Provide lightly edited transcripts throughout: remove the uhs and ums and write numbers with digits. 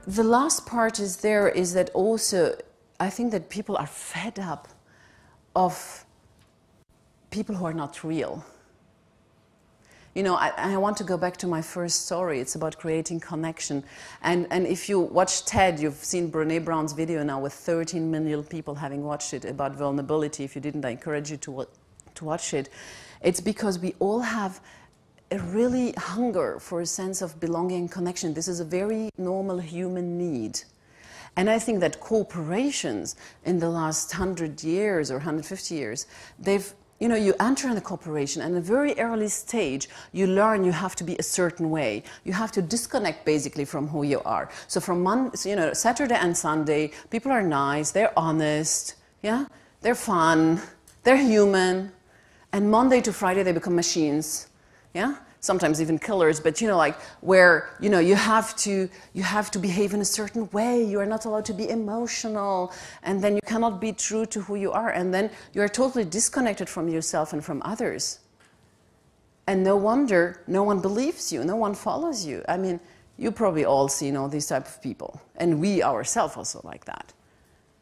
the last part is that also I think that people are fed up of people who are not real. You know, I want to go back to my first story. It's about creating connection. And if you watch TED, you've seen Brené Brown's video now with 13 million people having watched it about vulnerability. If you didn't, I encourage you to watch it. It's because we all have a really hunger for a sense of belonging and connection. This is a very normal human need. And I think that corporations in the last 100 years or 150 years, you know, you enter in a corporation and at a very early stage, you learn you have to be a certain way. You have to disconnect basically from who you are. So from Saturday and Sunday, people are nice, they're honest, yeah? They're fun, they're human. And Monday to Friday, they become machines, yeah? Sometimes even killers, but you know, like where, you know, you have to behave in a certain way. You are not allowed to be emotional, and then you cannot be true to who you are, and then you are totally disconnected from yourself and from others. And no wonder no one believes you, no one follows you. I mean, you probably all seen all these type of people, and we ourselves also like that.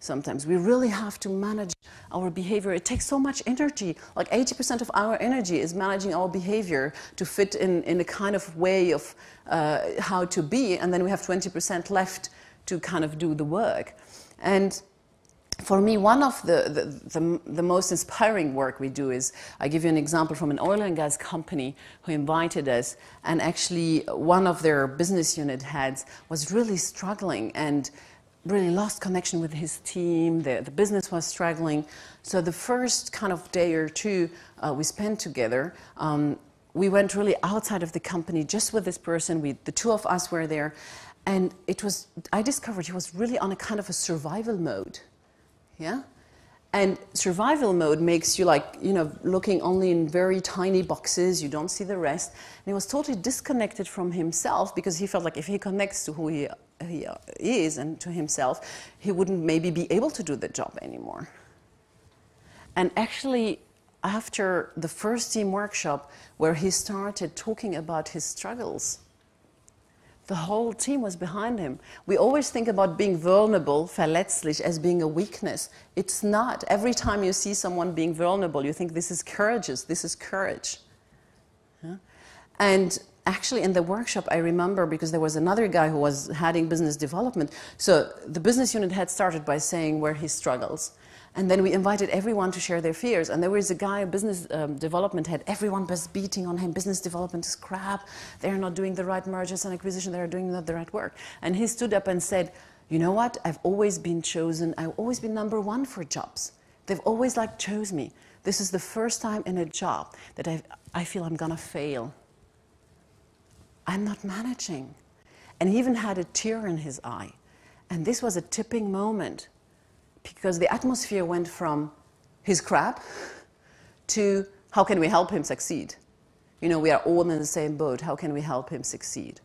Sometimes we really have to manage our behavior. It takes so much energy. Like 80% of our energy is managing our behavior to fit in a kind of way of how to be, and then we have 20% left to kind of do the work. And for me, one of the most inspiring work we do is, I give you an example from an oil and gas company who invited us, and actually one of their business unit heads was really struggling and really lost connection with his team. The business was struggling. So the first kind of day or two we spent together, we went really outside of the company just with this person. The two of us were there, and I discovered he was really on a kind of a survival mode. Yeah? And survival mode makes you like, you know, looking only in very tiny boxes, you don't see the rest. And he was totally disconnected from himself because he felt like if he connects to who he is and to himself, he wouldn't maybe be able to do the job anymore. And actually, after the first team workshop where he started talking about his struggles, the whole team was behind him. We always think about being vulnerable, verletzlich, as being a weakness. It's not. Every time you see someone being vulnerable, you think this is courageous, this is courage. Yeah? And actually in the workshop, I remember, because there was another guy who was heading business development, so the business unit had started by saying where he struggles. And then we invited everyone to share their fears. And there was a guy, a business development head, everyone was beating on him. Business development is crap. They're not doing the right mergers and acquisition. They're doing not the right work. And he stood up and said, you know what? I've always been chosen. I've always been #1 for jobs. They've always chose me. This is the first time in a job that I feel I'm going to fail. I'm not managing. And he even had a tear in his eye. And this was a tipping moment, because the atmosphere went from his crap to how can we help him succeed? You know, we are all in the same boat. How can we help him succeed?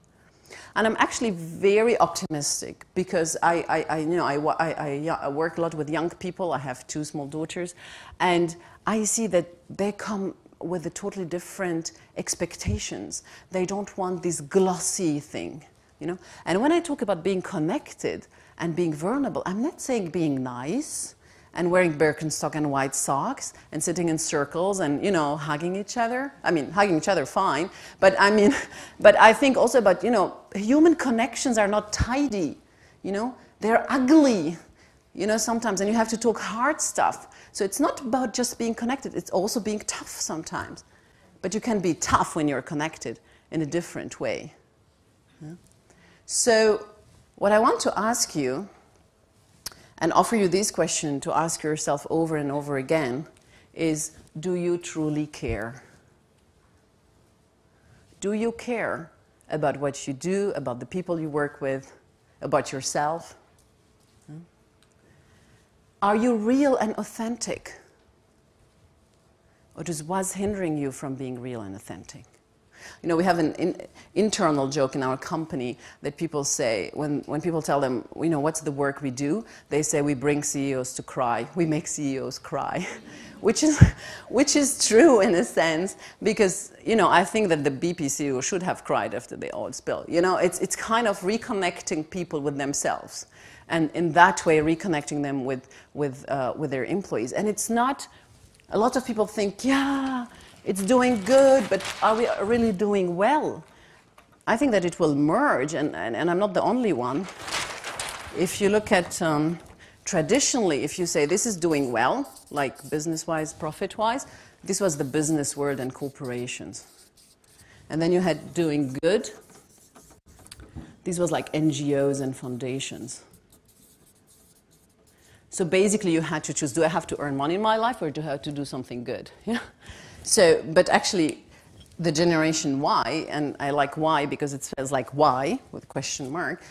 And I'm actually very optimistic because I work a lot with young people. I have 2 small daughters, and I see that they come with a totally different expectations. They don't want this glossy thing, you know. And when I talk about being connected and being vulnerable, I'm not saying being nice and wearing Birkenstock and white socks and sitting in circles and, you know, hugging each other. I mean, hugging each other, fine. But I mean, but I think also about, you know, human connections are not tidy, you know. They're ugly, you know, sometimes, and you have to talk hard stuff. So it's not about just being connected. It's also being tough sometimes. But you can be tough when you're connected in a different way. Yeah? So what I want to ask you, and offer you this question to ask yourself over and over again, is, do you truly care? Do you care about what you do, about the people you work with, about yourself? Are you real and authentic? Or just what's hindering you from being real and authentic? You know, we have an internal joke in our company that people say, when people tell them, you know, what's the work we do, they say we bring CEOs to cry. We make CEOs cry. Which is true in a sense, because, you know, I think that the BP CEO should have cried after the oil spill. You know, it's kind of reconnecting people with themselves, and in that way reconnecting them with their employees. And it's not, a lot of people think, yeah, it's doing good, but are we really doing well? I think that it will merge, and I'm not the only one. If you look at traditionally, if you say this is doing well, like business-wise, profit-wise, this was the business world and corporations. And then you had doing good. This was like NGOs and foundations. So basically you had to choose, do I have to earn money in my life or do I have to do something good? Yeah. So, but actually the generation Y, and I like Y because it says like why with question mark,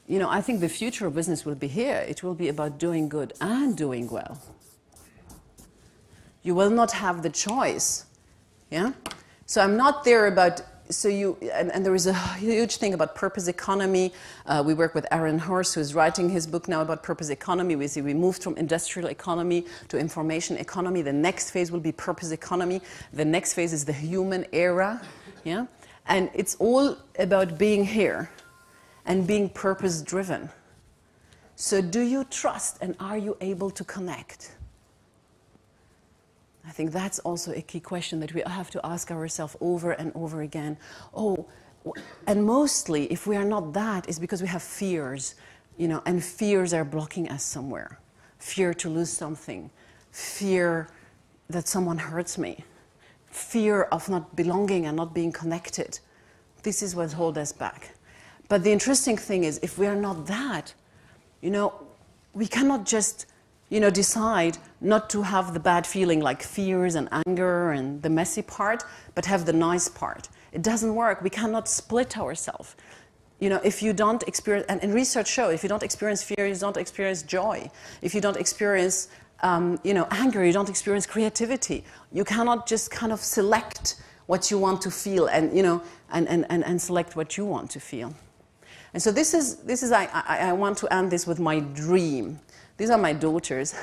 you know, I think the future of business will be here. It will be about doing good and doing well. You will not have the choice. Yeah? So I'm not there about, so you, and there is a huge thing about purpose economy. We work with Aaron Horst, who's writing his book now about purpose economy. We see we moved from industrial economy to information economy. The next phase will be purpose economy. The next phase is the human era. Yeah? And it's all about being here and being purpose-driven. So do you trust and are you able to connect? I think that's also a key question that we have to ask ourselves over and over again. Oh, and mostly, if we are not that, it's because we have fears, you know, and fears are blocking us somewhere. Fear to lose something, fear that someone hurts me, fear of not belonging and not being connected. This is what holds us back. But the interesting thing is, if we are not that, you know, we cannot just, you know, decide not to have the bad feeling like fears and anger and the messy part, but have the nice part. It doesn't work. We cannot split ourselves. You know, if you don't experience, and research shows, if you don't experience fear, you don't experience joy. If you don't experience, you know, anger, you don't experience creativity. You cannot just kind of select what you want to feel and, you know, and select what you want to feel. And so this is I want to end this with my dream. These are my daughters.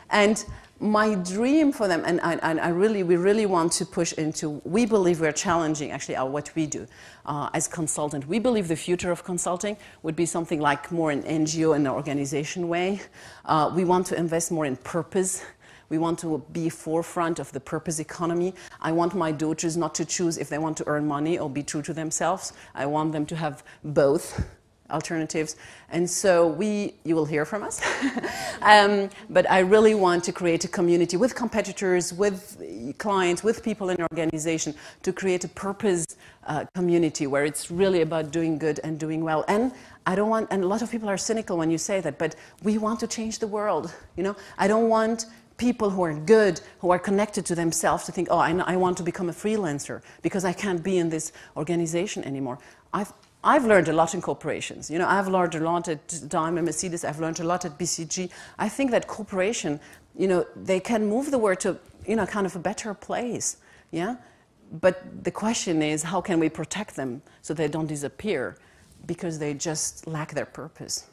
And my dream for them, and we really want to push into, we believe we're challenging actually what we do as consultant. We believe the future of consulting would be something like more an NGO and an organization way. We want to invest more in purpose. We want to be forefront of the purpose economy. I want my daughters not to choose if they want to earn money or be true to themselves. I want them to have both alternatives. And so you will hear from us. But I really want to create a community with competitors, with clients, with people in our organization to create a purpose community where it's really about doing good and doing well. And I don't want, and a lot of people are cynical when you say that, but we want to change the world. You know, I don't want people who are good, who are connected to themselves to think, oh, I want to become a freelancer because I can't be in this organization anymore. I've learned a lot in corporations. You know, I've learned a lot at Daimler, Mercedes. I've learned a lot at BCG. I think that corporation, you know, they can move the world to, you know, kind of a better place. Yeah? But the question is, how can we protect them so they don't disappear because they just lack their purpose?